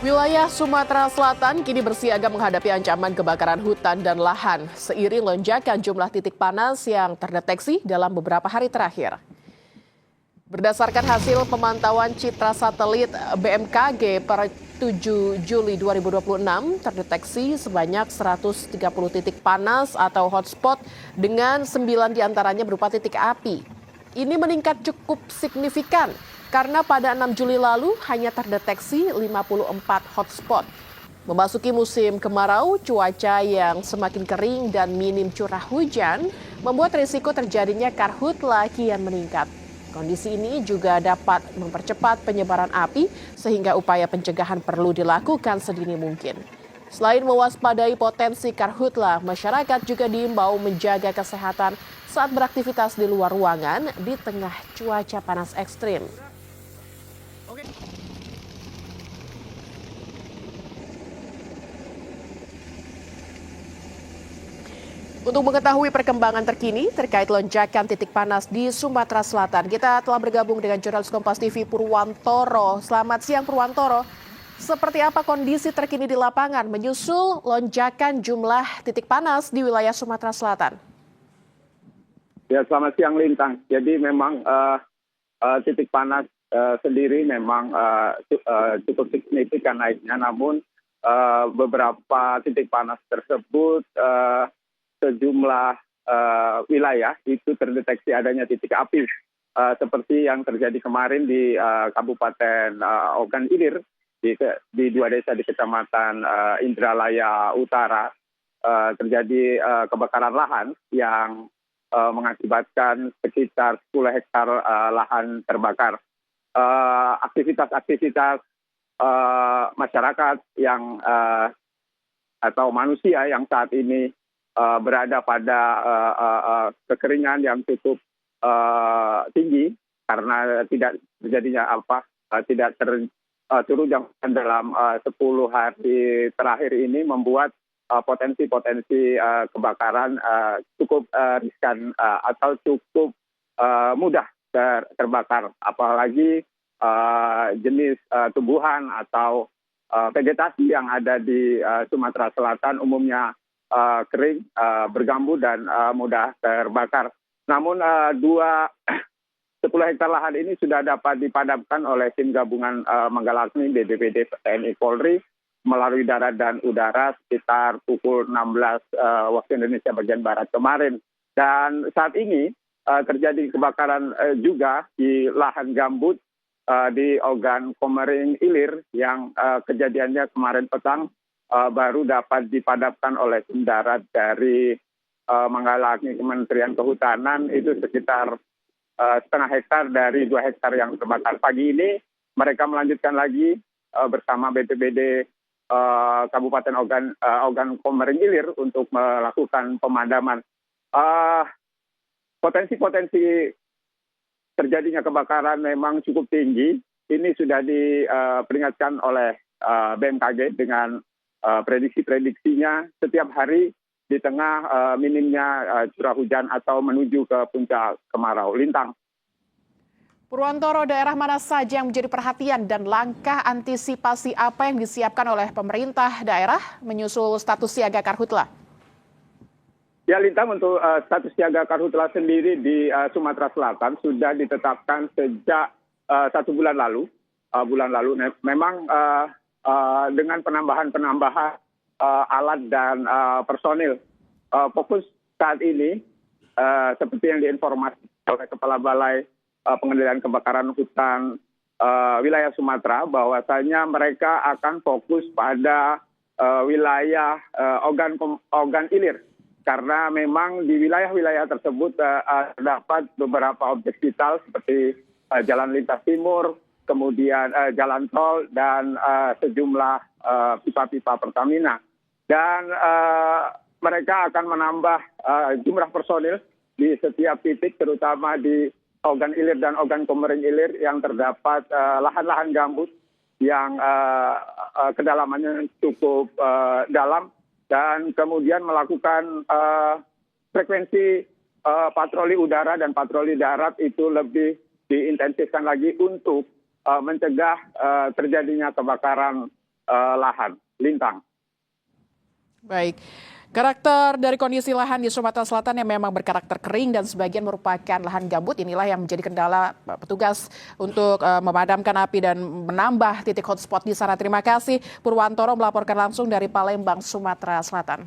Wilayah Sumatera Selatan kini bersiaga menghadapi ancaman kebakaran hutan dan lahan seiring lonjakan jumlah titik panas yang terdeteksi dalam beberapa hari terakhir. Berdasarkan hasil pemantauan citra satelit BMKG per 7 Juli 2026, terdeteksi sebanyak 130 titik panas atau hotspot dengan 9 diantaranya berupa titik api. Ini meningkat cukup signifikan karena pada 6 Juli lalu hanya terdeteksi 54 hotspot. Memasuki musim kemarau, cuaca yang semakin kering dan minim curah hujan membuat risiko terjadinya karhutla kian meningkat. Kondisi ini juga dapat mempercepat penyebaran api sehingga upaya pencegahan perlu dilakukan sedini mungkin. Selain mewaspadai potensi karhutla, masyarakat juga diimbau menjaga kesehatan saat beraktivitas di luar ruangan di tengah cuaca panas ekstrim. Untuk mengetahui perkembangan terkini terkait lonjakan titik panas di Sumatera Selatan, kita telah bergabung dengan jurnalis Kompas TV Purwantoro. Selamat siang Purwantoro. Seperti apa kondisi terkini di lapangan menyusul lonjakan jumlah titik panas di wilayah Sumatera Selatan? Ya, selamat siang Lintang. Jadi memang titik panas sendiri memang cukup signifikan naiknya, namun beberapa titik panas tersebut sejumlah wilayah itu terdeteksi adanya titik api seperti yang terjadi kemarin di Kabupaten Ogan Ilir di dua desa di Kecamatan Indralaya Utara terjadi kebakaran lahan yang mengakibatkan sekitar 10 hektar lahan terbakar. Aktivitas-aktivitas masyarakat yang atau manusia yang saat ini berada pada kekeringan yang cukup tinggi karena tidak terjadinya tidak turun hujan dalam 10 hari terakhir ini membuat potensi-potensi kebakaran cukup riskan atau cukup mudah terbakar, apalagi jenis tumbuhan atau vegetasi yang ada di Sumatera Selatan umumnya kering, bergambu dan mudah terbakar. Namun 10 hektar lahan ini sudah dapat dipadamkan oleh tim gabungan Manggala Agni BPBD TNI Polri melalui darat dan udara sekitar pukul 16 waktu Indonesia bagian Barat kemarin. Dan saat ini terjadi kebakaran juga di lahan gambut di Ogan Komering Ilir yang kejadiannya kemarin petang baru dapat dipadamkan oleh tim darat dari Manggala Agni Kementerian Kehutanan itu sekitar setengah hektar dari 2 hektar yang terbakar. Pagi ini mereka melanjutkan lagi bersama BPBD Kabupaten Ogan Komering Ilir untuk melakukan pemadaman. Potensi-potensi terjadinya kebakaran memang cukup tinggi. Ini sudah diperingatkan oleh BMKG dengan prediksi-prediksinya setiap hari di tengah minimnya curah hujan atau menuju ke puncak kemarau. Lintang. Purwantoro, daerah mana saja yang menjadi perhatian dan langkah antisipasi apa yang disiapkan oleh pemerintah daerah menyusul status siaga karhutla? Ya Lintang, untuk status siaga karhutla sendiri di Sumatera Selatan sudah ditetapkan sejak 1 bulan lalu. Memang dengan penambahan alat dan personil. Fokus saat ini seperti yang diinformasikan oleh Kepala Balai Pengendalian Kebakaran Hutan wilayah Sumatera, bahwasanya mereka akan fokus pada wilayah Ogan Ilir, karena memang di wilayah-wilayah tersebut terdapat beberapa objek vital seperti jalan lintas timur, kemudian jalan tol dan sejumlah pipa-pipa Pertamina. Dan mereka akan menambah jumlah personil di setiap titik, terutama di Ogan Ilir dan Ogan Komering Ilir yang terdapat lahan-lahan gambut yang kedalamannya cukup dalam, dan kemudian melakukan frekuensi patroli udara dan patroli darat itu lebih diintensifkan lagi untuk mencegah terjadinya kebakaran lahan lintang. Baik. Karakter dari kondisi lahan di Sumatera Selatan yang memang berkarakter kering dan sebagian merupakan lahan gambut, inilah yang menjadi kendala petugas untuk memadamkan api dan menambah titik hotspot di sana. Terima kasih Purwantoro melaporkan langsung dari Palembang, Sumatera Selatan.